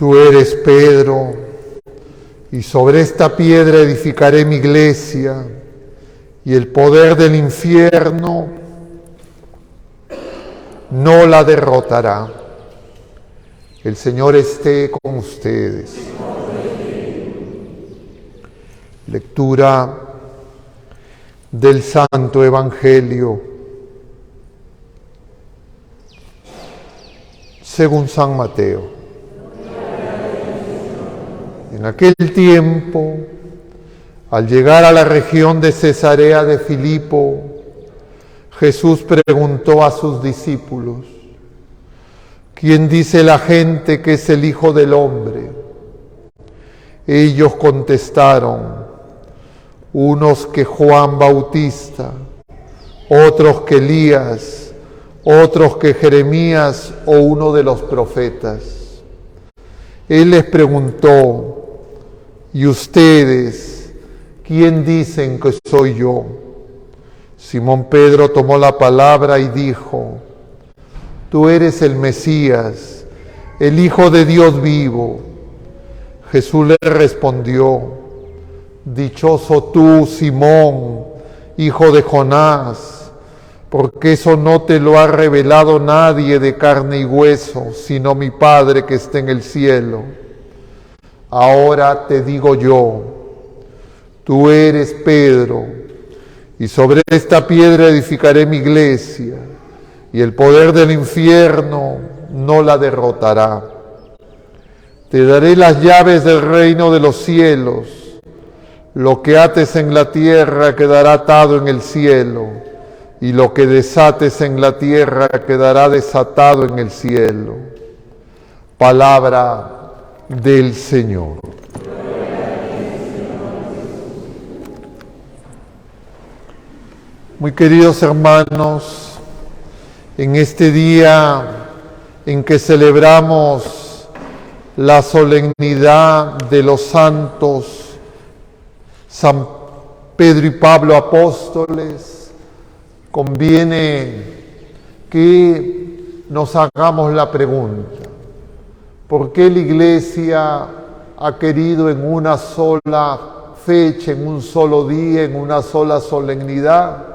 Tú eres Pedro, y sobre esta piedra edificaré mi iglesia, y el poder del infierno no la derrotará. El Señor esté con ustedes. Lectura del Santo Evangelio según San Mateo. En aquel tiempo, al llegar a la región de Cesarea de Filipo, Jesús preguntó a sus discípulos: ¿quién dice la gente que es el Hijo del Hombre? Ellos contestaron: unos que Juan Bautista, otros que Elías, otros que Jeremías o uno de los profetas. Él les preguntó: ¿y ustedes quién dicen que soy yo? Simón Pedro tomó la palabra y dijo: tú eres el Mesías, el Hijo de Dios vivo. Jesús le respondió: dichoso tú, Simón, hijo de Jonás, porque eso no te lo ha revelado nadie de carne y hueso, sino mi Padre que está en el cielo. Ahora te digo yo, tú eres Pedro, y sobre esta piedra edificaré mi iglesia, y el poder del infierno no la derrotará. Te daré las llaves del reino de los cielos. Lo que ates en la tierra quedará atado en el cielo, y lo que desates en la tierra quedará desatado en el cielo. Palabra del Señor. Muy queridos hermanos, en este día en que celebramos la solemnidad de los santos San Pedro y Pablo apóstoles, conviene que nos hagamos la pregunta: ¿por qué la Iglesia ha querido en una sola fecha, en un solo día, en una sola solemnidad,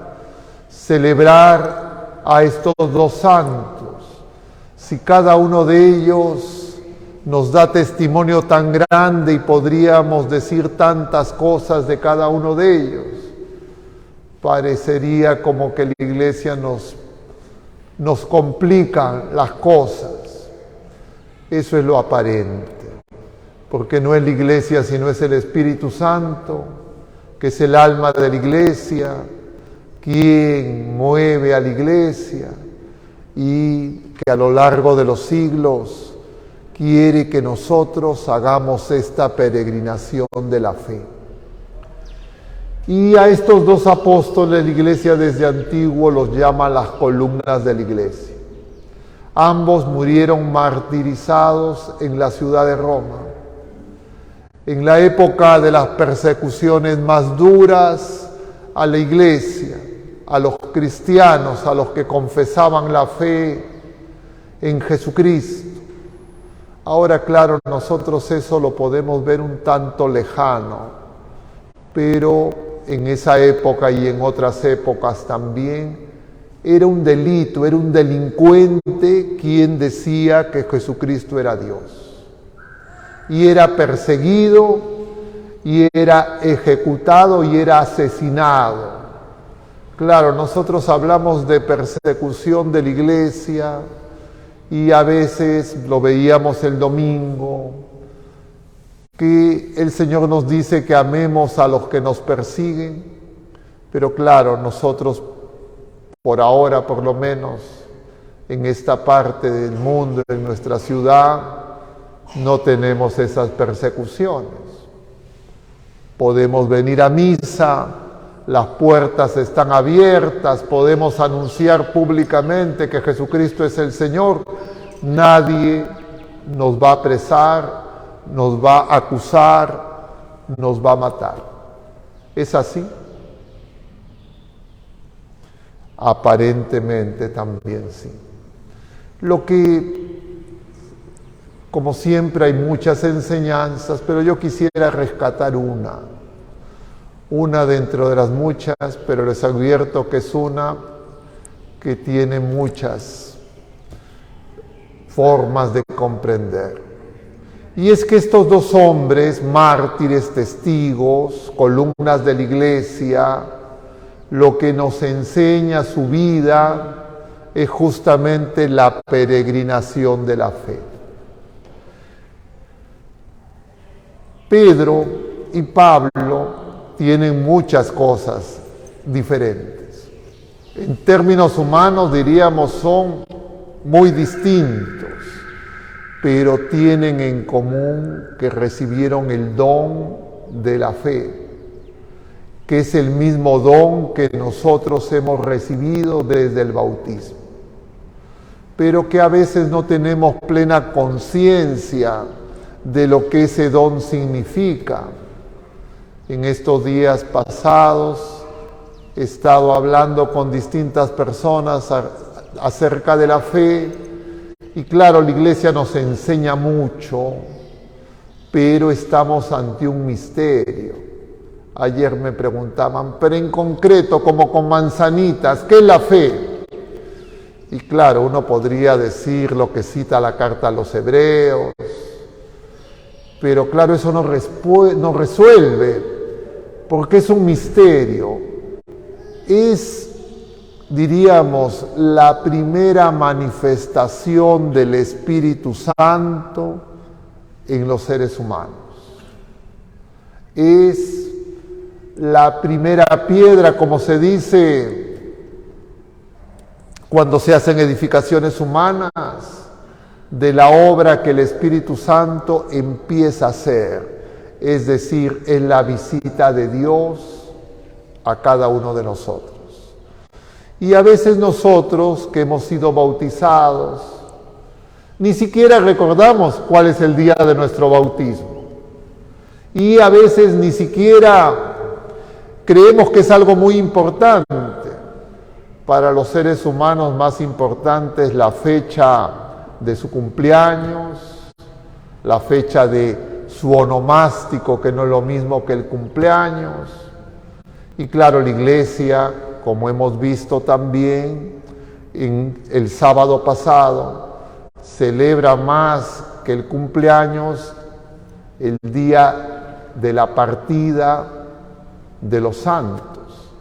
celebrar a estos dos santos? Si cada uno de ellos nos da testimonio tan grande y podríamos decir tantas cosas de cada uno de ellos, parecería como que la Iglesia nos complica las cosas. Eso es lo aparente, porque no es la Iglesia, sino es el Espíritu Santo, que es el alma de la Iglesia, quien mueve a la Iglesia y que a lo largo de los siglos quiere que nosotros hagamos esta peregrinación de la fe. Y a estos dos apóstoles la Iglesia desde antiguo los llama las columnas de la Iglesia. Ambos murieron martirizados en la ciudad de Roma. En la época de las persecuciones más duras a la Iglesia, a los cristianos, a los que confesaban la fe en Jesucristo. Ahora, claro, nosotros eso lo podemos ver un tanto lejano, pero en esa época y en otras épocas también era un delito, era un delincuente quien decía que Jesucristo era Dios. Y era perseguido, y era ejecutado, y era asesinado. Claro, nosotros hablamos de persecución de la Iglesia, y a veces lo veíamos el domingo, que el Señor nos dice que amemos a los que nos persiguen, pero claro, nosotros por ahora, por lo menos, en esta parte del mundo, en nuestra ciudad, no tenemos esas persecuciones. Podemos venir a misa, las puertas están abiertas, podemos anunciar públicamente que Jesucristo es el Señor. Nadie nos va a apresar, nos va a acusar, nos va a matar. ¿Es así? Aparentemente también sí. Lo que Como siempre hay muchas enseñanzas, pero yo quisiera rescatar una dentro de las muchas, pero les advierto que es una que tiene muchas formas de comprender. Y es que estos dos hombres, mártires, testigos, columnas de la Iglesia, lo que nos enseña su vida es justamente la peregrinación de la fe. Pedro y Pablo tienen muchas cosas diferentes. En términos humanos diríamos son muy distintos, pero tienen en común que recibieron el don de la fe, que es el mismo don que nosotros hemos recibido desde el bautismo, pero que a veces no tenemos plena conciencia de lo que ese don significa. En estos días pasados he estado hablando con distintas personas acerca de la fe y claro, la Iglesia nos enseña mucho, pero estamos ante un misterio. Ayer me preguntaban, pero en concreto, como con manzanitas, ¿qué es la fe? Y claro, uno podría decir lo que cita la carta a los hebreos, pero claro, eso no resuelve, porque es un misterio. Es, diríamos, la primera manifestación del Espíritu Santo en los seres humanos. Es la primera piedra, como se dice, cuando se hacen edificaciones humanas, de la obra que el Espíritu Santo empieza a hacer, es decir, en la visita de Dios a cada uno de nosotros. Y a veces nosotros que hemos sido bautizados, ni siquiera recordamos cuál es el día de nuestro bautismo. Y a veces ni siquiera creemos que es algo muy importante. Para los seres humanos más importante es la fecha de su cumpleaños, la fecha de su onomástico, que no es lo mismo que el cumpleaños. Y claro, la Iglesia, como hemos visto también en el sábado pasado, celebra más que el cumpleaños el día de la partida de los santos,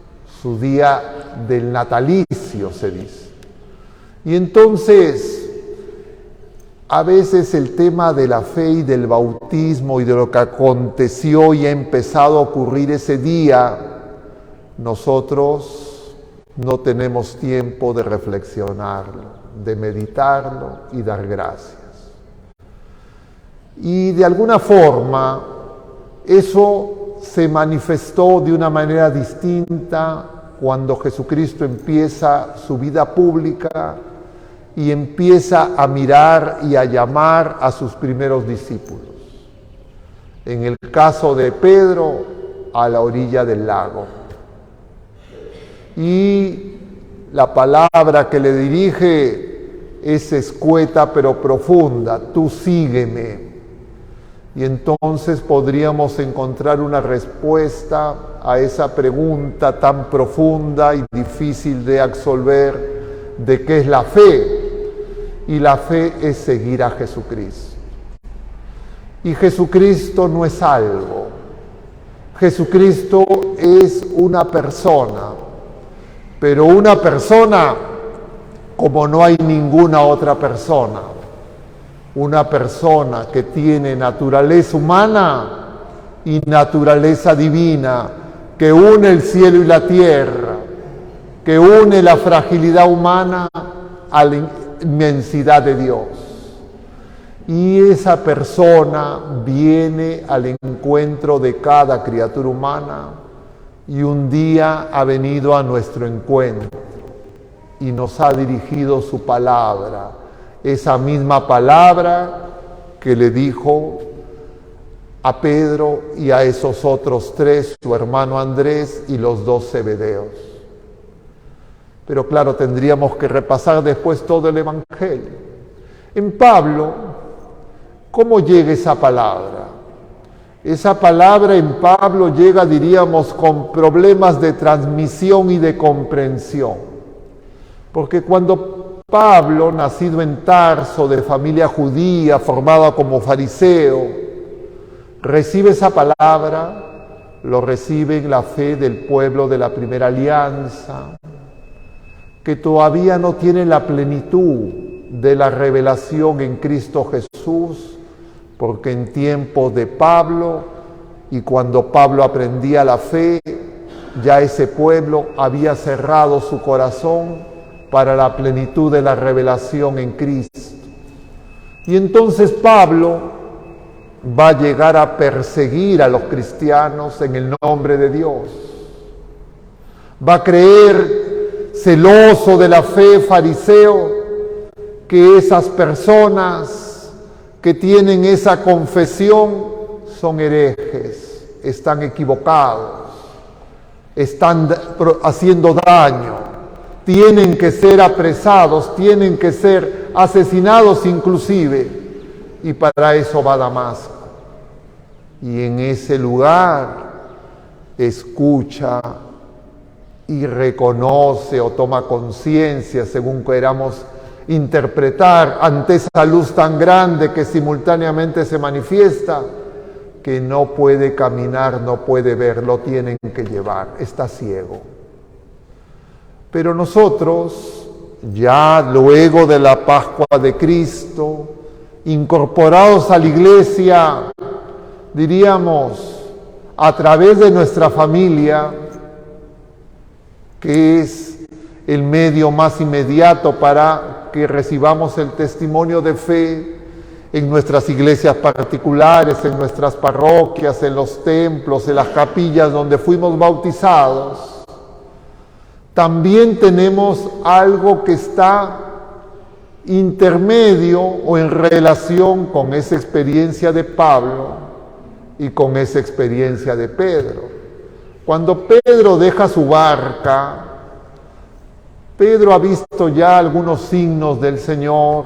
su día del natalicio, se dice. Y entonces, a veces el tema de la fe y del bautismo y de lo que aconteció y ha empezado a ocurrir ese día, nosotros no tenemos tiempo de reflexionarlo, de meditarlo y dar gracias. Y de alguna forma, eso se manifestó de una manera distinta cuando Jesucristo empieza su vida pública y empieza a mirar y a llamar a sus primeros discípulos. En el caso de Pedro, a la orilla del lago. Y la palabra que le dirige es escueta pero profunda: tú sígueme. Y entonces podríamos encontrar una respuesta a esa pregunta tan profunda y difícil de absolver de qué es la fe. Y la fe es seguir a Jesucristo. Y Jesucristo no es algo. Jesucristo es una persona. Pero una persona como no hay ninguna otra persona. Una persona que tiene naturaleza humana y naturaleza divina, que une el cielo y la tierra, que une la fragilidad humana a la inmensidad de Dios. Y esa persona viene al encuentro de cada criatura humana y un día ha venido a nuestro encuentro y nos ha dirigido su palabra, esa misma palabra que le dijo a Pedro y a esos otros tres, su hermano Andrés y los dos Zebedeos. Pero claro, tendríamos que repasar después todo el Evangelio. En Pablo, ¿Cómo llega esa palabra? Esa palabra en Pablo llega, diríamos, con problemas de transmisión y de comprensión. Porque cuando Pablo, nacido en Tarso, de familia judía, formado como fariseo, recibe esa palabra, lo recibe en la fe del pueblo de la primera alianza, que todavía no tiene la plenitud de la revelación en Cristo Jesús, porque en tiempos de Pablo y cuando Pablo aprendía la fe, ya ese pueblo había cerrado su corazón para la plenitud de la revelación en Cristo. Y entonces Pablo va a llegar a perseguir a los cristianos en el nombre de Dios. Va a creer, celoso de la fe, fariseo, que esas personas que tienen esa confesión son herejes, están equivocados, están haciendo daño, tienen que ser apresados, tienen que ser asesinados inclusive, y para eso va a Damasco. Y en ese lugar escucha y reconoce o toma conciencia, según queramos interpretar, ante esa luz tan grande que simultáneamente se manifiesta, que no puede caminar, no puede ver, lo tienen que llevar, está ciego. Pero nosotros, ya luego de la Pascua de Cristo, incorporados a la iglesia, diríamos, a través de nuestra familia, que es el medio más inmediato para que recibamos el testimonio de fe en nuestras iglesias particulares, en nuestras parroquias, en los templos, en las capillas donde fuimos bautizados. También tenemos algo que está intermedio o en relación con esa experiencia de Pablo y con esa experiencia de Pedro. Cuando Pedro deja su barca, Pedro ha visto ya algunos signos del Señor,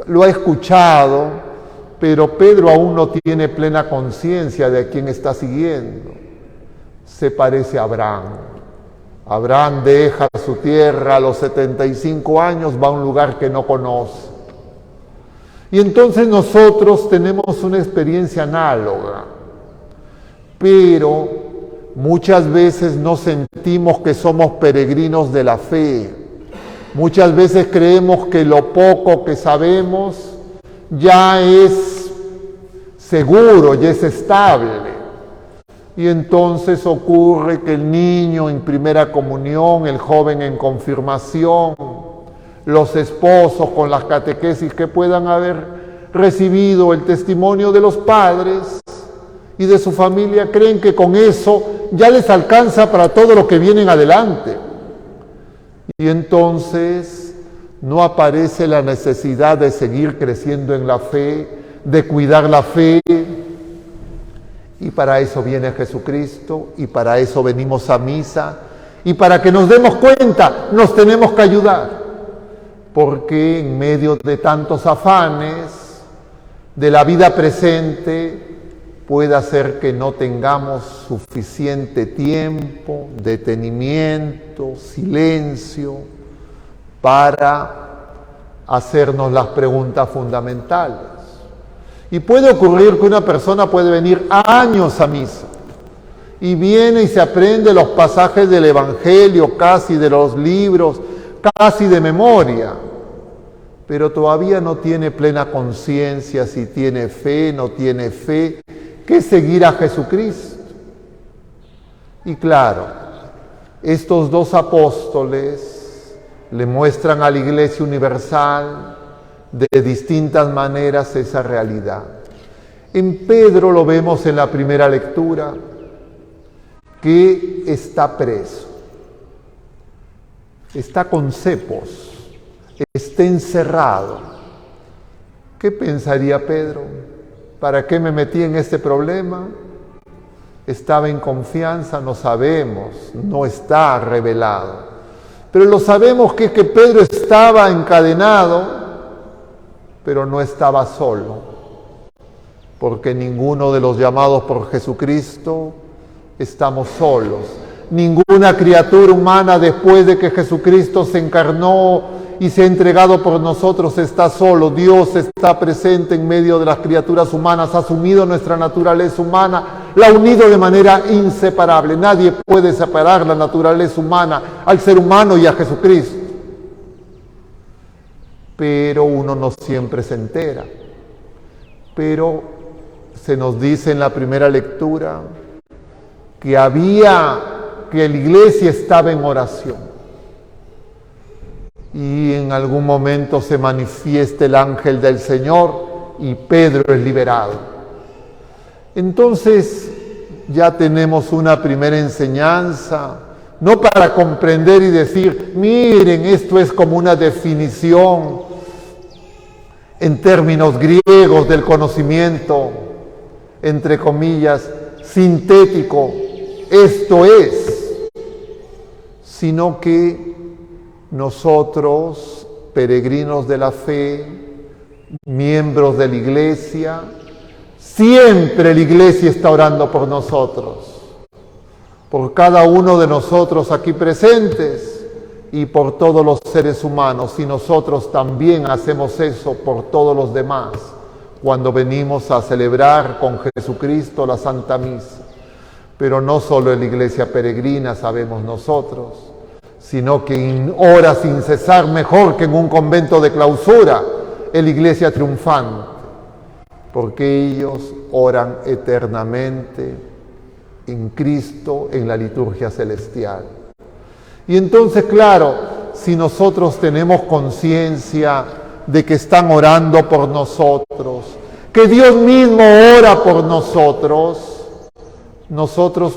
lo ha escuchado, pero Pedro aún no tiene plena conciencia de a quién está siguiendo. Se parece a Abraham. Abraham deja su tierra a los 75 años, va a un lugar que no conoce. Y entonces nosotros tenemos una experiencia análoga, pero muchas veces no sentimos que somos peregrinos de la fe. Muchas veces creemos que lo poco que sabemos ya es seguro, ya es estable. Y entonces ocurre que el niño en primera comunión, el joven en confirmación, los esposos con las catequesis que puedan haber recibido el testimonio de los padres y de su familia, creen que con eso ya les alcanza para todo lo que vienen adelante. Y entonces no aparece la necesidad de seguir creciendo en la fe, de cuidar la fe. Y para eso viene Jesucristo, y para eso venimos a misa, y para que nos demos cuenta, nos tenemos que ayudar. Porque en medio de tantos afanes de la vida presente, puede hacer que no tengamos suficiente tiempo, detenimiento, silencio, para hacernos las preguntas fundamentales. Y puede ocurrir que una persona puede venir años a misa, y viene y se aprende los pasajes del Evangelio, casi de los libros, casi de memoria, pero todavía no tiene plena conciencia si tiene fe, no tiene fe, que seguir a Jesucristo. Y claro, estos dos apóstoles le muestran a la Iglesia Universal de distintas maneras esa realidad. En Pedro lo vemos en la primera lectura, que está preso, está con cepos, está encerrado. ¿Qué pensaría Pedro? ¿Para qué me metí en este problema? Estaba en confianza, no sabemos, no está revelado. Pero lo sabemos que Pedro estaba encadenado pero no estaba solo, porque ninguno de los llamados por Jesucristo estamos solos. Ninguna criatura humana después de que Jesucristo se encarnó y se ha entregado por nosotros está solo. Dios está presente en medio de las criaturas humanas, ha asumido nuestra naturaleza humana, la ha unido de manera inseparable. Nadie puede separar la naturaleza humana al ser humano y a Jesucristo. Pero uno no siempre se entera. Pero se nos dice en la primera lectura que la iglesia estaba en oración. Y en algún momento se manifiesta el ángel del Señor y Pedro es liberado. Entonces ya tenemos una primera enseñanza, no para comprender y decir, miren, esto es como una definición en términos griegos del conocimiento, entre comillas, sintético, esto es, sino que nosotros, peregrinos de la fe, miembros de la iglesia, siempre la iglesia está orando por nosotros, por cada uno de nosotros aquí presentes y por todos los seres humanos. Y nosotros también hacemos eso por todos los demás cuando venimos a celebrar con Jesucristo la Santa Misa. Pero no solo en la iglesia peregrina sabemos nosotros, sino que ora sin cesar mejor que en un convento de clausura, en la iglesia triunfante, porque ellos oran eternamente en Cristo, en la liturgia celestial. Y entonces, claro, si nosotros tenemos conciencia de que están orando por nosotros, que Dios mismo ora por nosotros, nosotros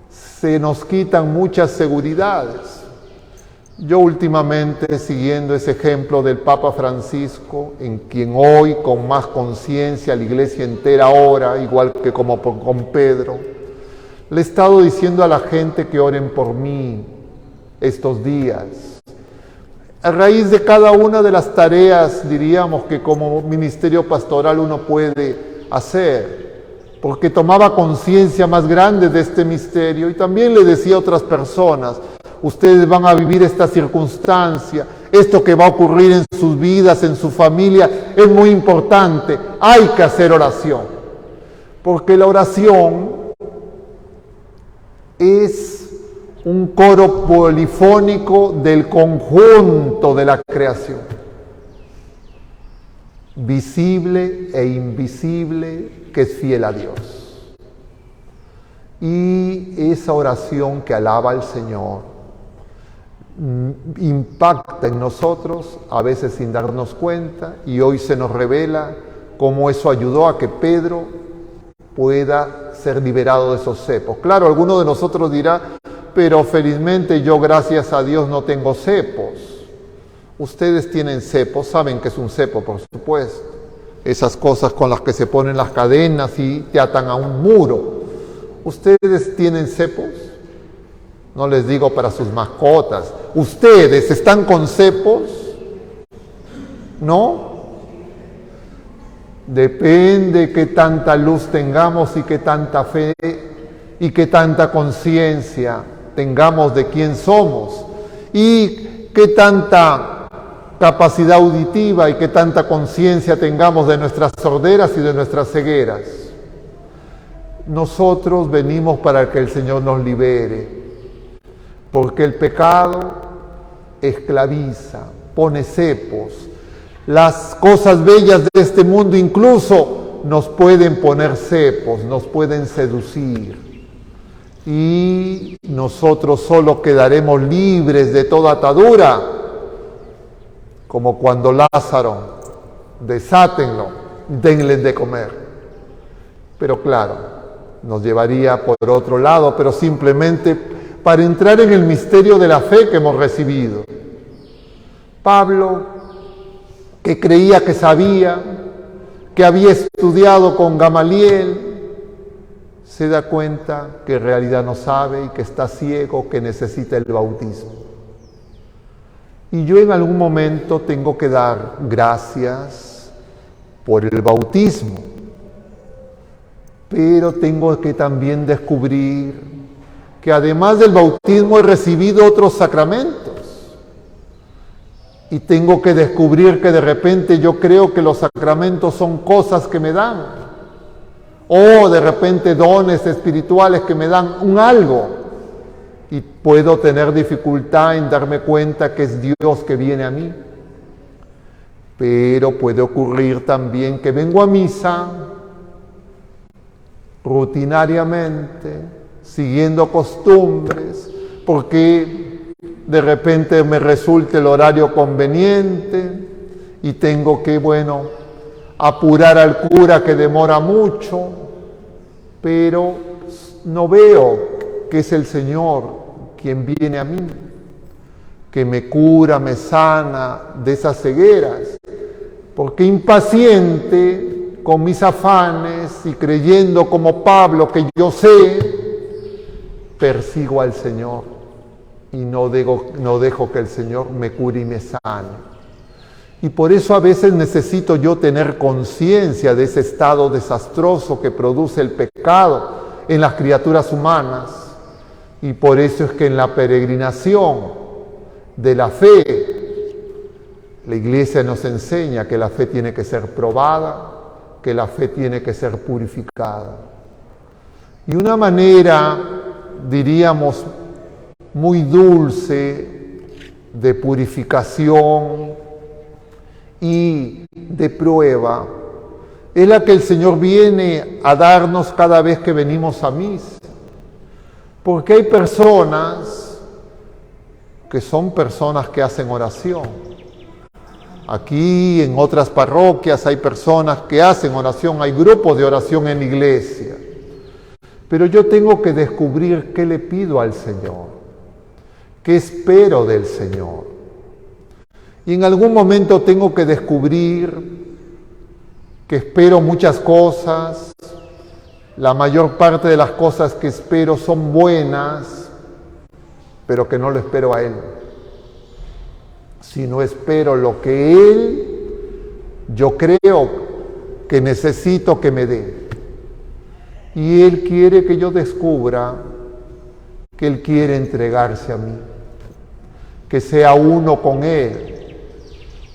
se nos quitan muchas seguridades. Yo últimamente, siguiendo ese ejemplo del Papa Francisco, en quien hoy con más conciencia la iglesia entera ora, igual que como con Pedro, le he estado diciendo a la gente que oren por mí estos días. A raíz de cada una de las tareas, diríamos, que como ministerio pastoral uno puede hacer, porque tomaba conciencia más grande de este misterio y también le decía a otras personas, ustedes van a vivir esta circunstancia, esto que va a ocurrir en sus vidas, en su familia, es muy importante, hay que hacer oración, porque la oración es un coro polifónico del conjunto de la creación, visible e invisible, que es fiel a Dios. Y esa oración que alaba al Señor impacta en nosotros, a veces sin darnos cuenta, y hoy se nos revela cómo eso ayudó a que Pedro pueda ser liberado de esos cepos. Claro, alguno de nosotros dirá, pero felizmente yo, gracias a Dios, no tengo cepos. Ustedes tienen cepos, saben que es un cepo, por supuesto. Esas cosas con las que se ponen las cadenas y te atan a un muro. ¿Ustedes tienen cepos? No les digo para sus mascotas. ¿Ustedes están con cepos? ¿No? Depende qué tanta luz tengamos y qué tanta fe y qué tanta conciencia tengamos de quién somos y qué tanta capacidad auditiva y qué tanta conciencia tengamos de nuestras sorderas y de nuestras cegueras. Nosotros venimos para que el Señor nos libere, porque el pecado esclaviza, pone cepos. Las cosas bellas de este mundo incluso nos pueden poner cepos, nos pueden seducir. Y nosotros solo quedaremos libres de toda atadura, como cuando Lázaro, desátenlo, denle de comer. Pero claro, nos llevaría por otro lado, pero simplemente para entrar en el misterio de la fe que hemos recibido. Pablo, que creía que sabía, que había estudiado con Gamaliel, se da cuenta que en realidad no sabe y que está ciego, que necesita el bautismo. Y yo en algún momento tengo que dar gracias por el bautismo, pero tengo que también descubrir que además del bautismo he recibido otros sacramentos. Y tengo que descubrir que de repente yo creo que los sacramentos son cosas que me dan, o de repente dones espirituales que me dan un algo, y puedo tener dificultad en darme cuenta que es Dios que viene a mí. Pero puede ocurrir también que vengo a misa rutinariamente, siguiendo costumbres, porque de repente me resulta el horario conveniente y tengo que, apurar al cura que demora mucho, pero no veo que es el Señor quien viene a mí, que me cura, me sana de esas cegueras, porque impaciente con mis afanes y creyendo como Pablo que yo sé, persigo al Señor. Y no dejo que el Señor me cure y me sane. Y por eso a veces necesito yo tener conciencia de ese estado desastroso que produce el pecado en las criaturas humanas. Y por eso es que en la peregrinación de la fe, la Iglesia nos enseña que la fe tiene que ser probada, que la fe tiene que ser purificada. Y una manera, diríamos, muy dulce de purificación y de prueba es la que el Señor viene a darnos cada vez que venimos a misa. Porque hay personas que son personas que hacen oración. Aquí en otras parroquias hay personas que hacen oración, hay grupos de oración en la iglesia. Pero yo tengo que descubrir qué le pido al Señor. ¿Qué espero del Señor? Y en algún momento tengo que descubrir que espero muchas cosas, la mayor parte de las cosas que espero son buenas, pero que no lo espero a Él, sino espero lo que Él, yo creo que necesito que me dé. Y Él quiere que yo descubra que Él quiere entregarse a mí, que sea uno con Él,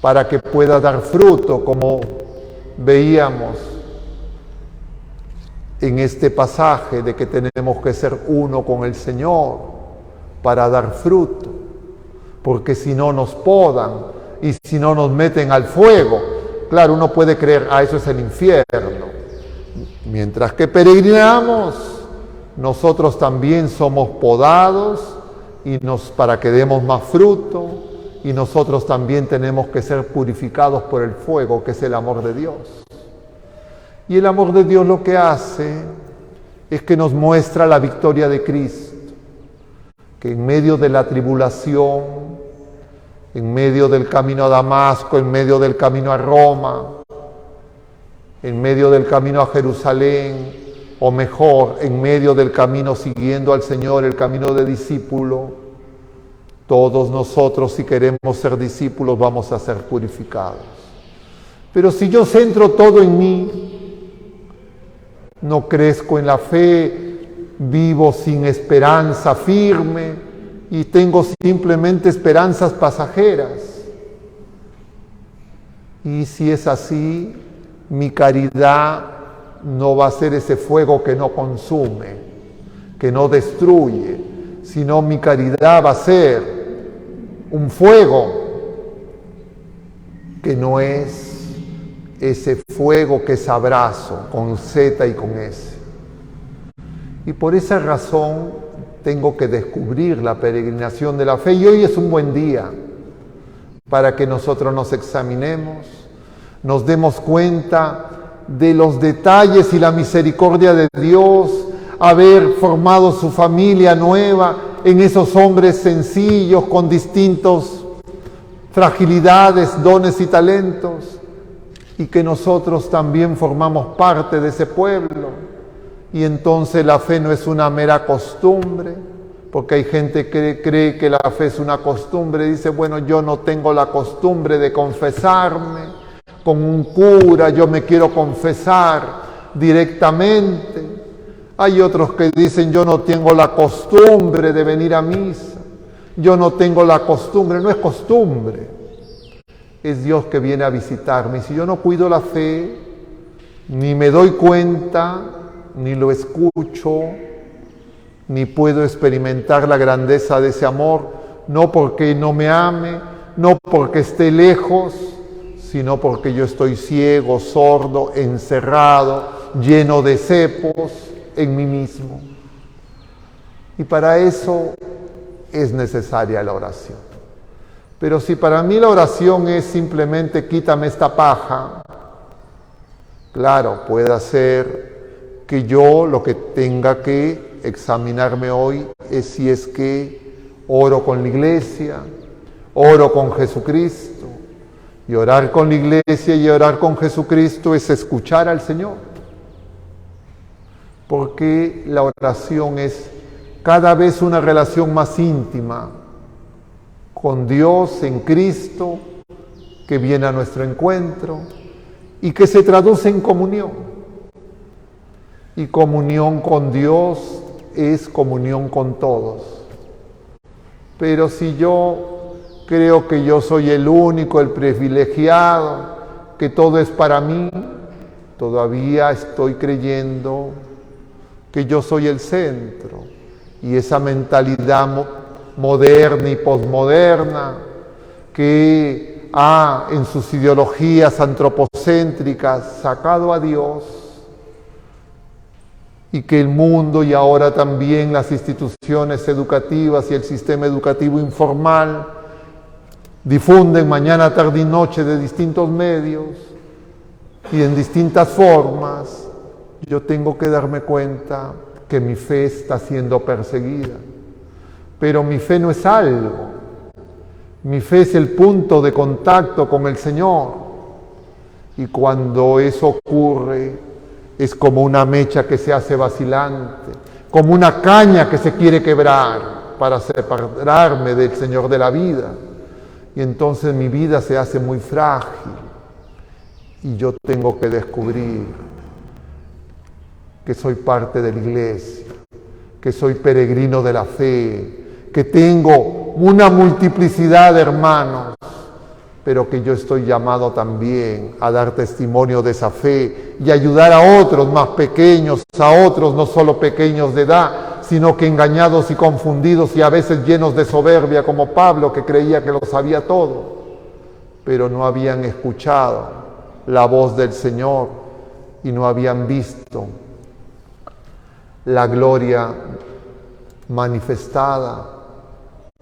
para que pueda dar fruto, como veíamos en este pasaje de que tenemos que ser uno con el Señor para dar fruto, porque si no nos podan y si no nos meten al fuego, claro, uno puede creer, eso es el infierno. Mientras que peregrinamos, nosotros también somos podados para que demos más fruto, y nosotros también tenemos que ser purificados por el fuego, que es el amor de Dios. Y el amor de Dios lo que hace es que nos muestra la victoria de Cristo, que en medio de la tribulación, en medio del camino a Damasco, en medio del camino a Roma, en medio del camino a Jerusalén, o mejor, en medio del camino siguiendo al Señor, el camino de discípulo, todos nosotros, si queremos ser discípulos, vamos a ser purificados. Pero si yo centro todo en mí, no crezco en la fe, vivo sin esperanza firme y tengo simplemente esperanzas pasajeras. Y si es así, mi caridad no va a ser ese fuego que no consume, que no destruye, sino mi caridad va a ser un fuego que no es ese fuego que es abrazo, con Z y con S. Y por esa razón tengo que descubrir la peregrinación de la fe, y hoy es un buen día para que nosotros nos examinemos, nos demos cuenta de los detalles y la misericordia de Dios, haber formado su familia nueva en esos hombres sencillos con distintos fragilidades, dones y talentos, y que nosotros también formamos parte de ese pueblo. Y entonces la fe no es una mera costumbre, porque hay gente que cree que la fe es una costumbre, dice, bueno, yo no tengo la costumbre de confesarme con un cura, yo me quiero confesar directamente. Hay otros que dicen, yo no tengo la costumbre de venir a misa, yo no tengo la costumbre, no es costumbre, es Dios que viene a visitarme. Y si yo no cuido la fe, ni me doy cuenta, ni lo escucho, ni puedo experimentar la grandeza de ese amor, no porque no me ame, no porque esté lejos, sino porque yo estoy ciego, sordo, encerrado, lleno de cepos en mí mismo. Y para eso es necesaria la oración. Pero si para mí la oración es simplemente quítame esta paja, claro, puede ser que yo lo que tenga que examinarme hoy es si es que oro con la iglesia, oro con Jesucristo. Y orar con la iglesia y orar con Jesucristo es escuchar al Señor. Porque la oración es cada vez una relación más íntima con Dios en Cristo, que viene a nuestro encuentro y que se traduce en comunión. Y comunión con Dios es comunión con todos. Pero si yo creo que yo soy el único, el privilegiado, que todo es para mí, todavía estoy creyendo que yo soy el centro. Y esa mentalidad moderna y posmoderna que ha en sus ideologías antropocéntricas sacado a Dios, y que el mundo y ahora también las instituciones educativas y el sistema educativo informal difunden mañana, tarde y noche de distintos medios y en distintas formas, yo tengo que darme cuenta que mi fe está siendo perseguida. Pero mi fe no es algo, mi fe es el punto de contacto con el Señor. Y cuando eso ocurre, es como una mecha que se hace vacilante, como una caña que se quiere quebrar para separarme del Señor de la vida. Y entonces mi vida se hace muy frágil y yo tengo que descubrir que soy parte de la iglesia, que soy peregrino de la fe, que tengo una multiplicidad de hermanos, pero que yo estoy llamado también a dar testimonio de esa fe y ayudar a otros más pequeños, a otros no solo pequeños de edad, sino que engañados y confundidos y a veces llenos de soberbia, como Pablo, que creía que lo sabía todo, pero no habían escuchado la voz del Señor y no habían visto la gloria manifestada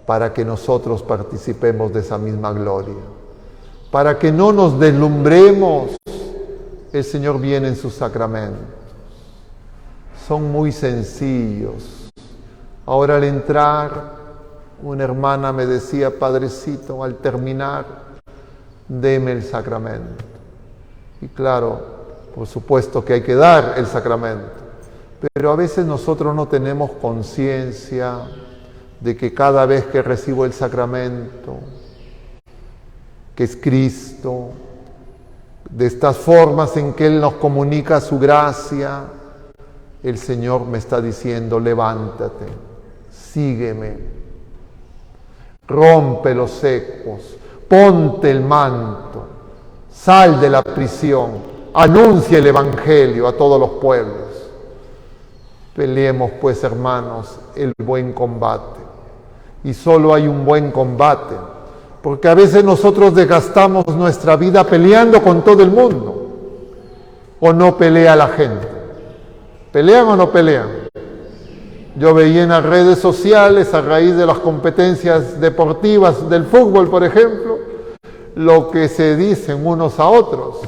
para que nosotros participemos de esa misma gloria. Para que no nos deslumbremos, el Señor viene en sus sacramentos. Son muy sencillos. Ahora al entrar, una hermana me decía, Padrecito, al terminar, deme el sacramento. Y claro, por supuesto que hay que dar el sacramento, pero a veces nosotros no tenemos conciencia de que cada vez que recibo el sacramento, que es Cristo, de estas formas en que Él nos comunica su gracia, el Señor me está diciendo, levántate, sígueme, rompe los cepos, ponte el manto, sal de la prisión, anuncia el Evangelio a todos los pueblos. Peleemos pues, hermanos, el buen combate. Y solo hay un buen combate, porque a veces nosotros desgastamos nuestra vida peleando con todo el mundo. ¿O no pelea la gente? ¿Pelean o no pelean? Yo veía en las redes sociales, a raíz de las competencias deportivas del fútbol, por ejemplo, lo que se dicen unos a otros.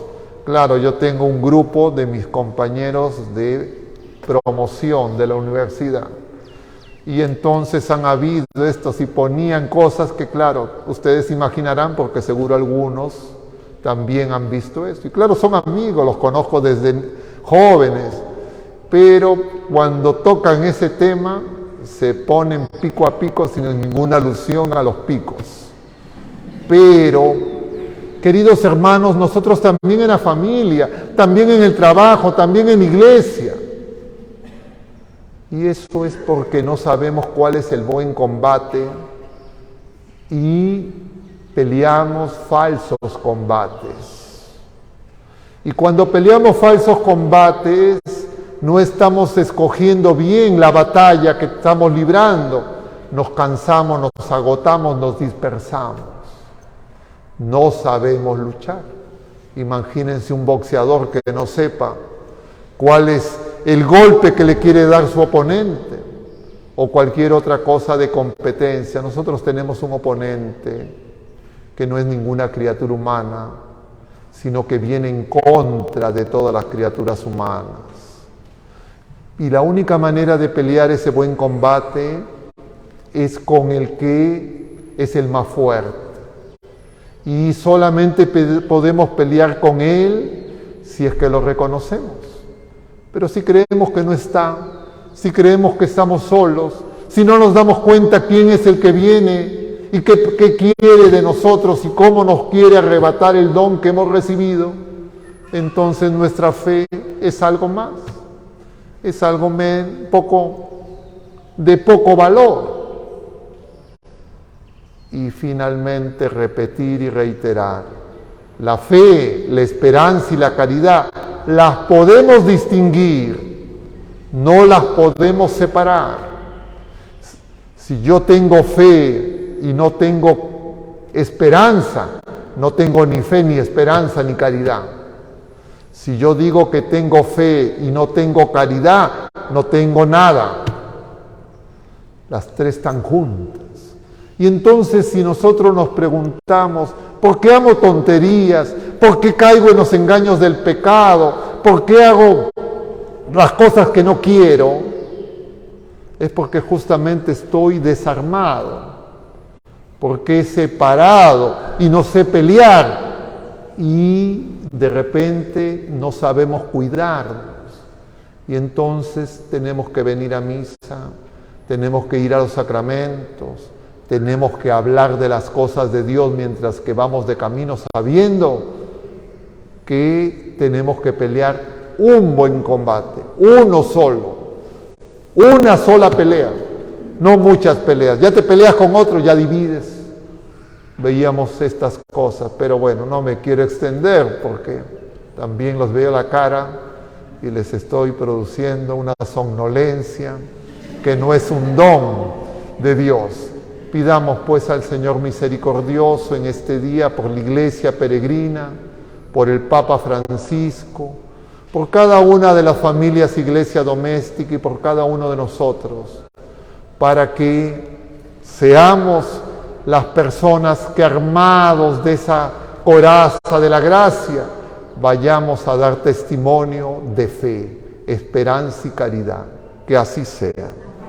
Claro, yo tengo un grupo de mis compañeros de promoción de la universidad. Y entonces han habido estos y ponían cosas que, claro, ustedes imaginarán, porque seguro algunos también han visto esto. Y claro, son amigos, los conozco desde jóvenes, pero cuando tocan ese tema, se ponen pico a pico sin ninguna alusión a los picos. Pero, queridos hermanos, nosotros también en la familia, también en el trabajo, también en la iglesia. Y eso es porque no sabemos cuál es el buen combate y peleamos falsos combates. Y cuando peleamos falsos combates, no estamos escogiendo bien la batalla que estamos librando. Nos cansamos, nos agotamos, nos dispersamos. No sabemos luchar. Imagínense un boxeador que no sepa cuál es el golpe que le quiere dar su oponente o cualquier otra cosa de competencia. Nosotros tenemos un oponente que no es ninguna criatura humana, sino que viene en contra de todas las criaturas humanas. Y la única manera de pelear ese buen combate es con el que es el más fuerte. Y solamente podemos pelear con él si es que lo reconocemos. Pero si creemos que no está, si creemos que estamos solos, si no nos damos cuenta quién es el que viene y qué quiere de nosotros y cómo nos quiere arrebatar el don que hemos recibido, entonces nuestra fe es algo más, es algo de poco valor. Y finalmente repetir y reiterar, la fe, la esperanza y la caridad las podemos distinguir, no las podemos separar. Si yo tengo fe y no tengo esperanza, no tengo ni fe, ni esperanza, ni caridad. Si yo digo que tengo fe y no tengo caridad, no tengo nada. Las tres están juntas. Y entonces si nosotros nos preguntamos, ¿por qué hago tonterías? ¿Por qué caigo en los engaños del pecado? ¿Por qué hago las cosas que no quiero? Es porque justamente estoy desarmado, porque he separado y no sé pelear y de repente no sabemos cuidarnos. Y entonces tenemos que venir a misa, tenemos que ir a los sacramentos, tenemos que hablar de las cosas de Dios mientras que vamos de camino, sabiendo que tenemos que pelear un buen combate, uno solo, una sola pelea, no muchas peleas. Ya te peleas con otro, ya divides. Veíamos estas cosas, pero bueno, no me quiero extender porque también los veo la cara y les estoy produciendo una somnolencia que no es un don de Dios. Pidamos pues al Señor misericordioso en este día por la Iglesia peregrina, por el Papa Francisco, por cada una de las familias Iglesia doméstica y por cada uno de nosotros, para que seamos las personas que armados de esa coraza de la gracia, vayamos a dar testimonio de fe, esperanza y caridad. Que así sea.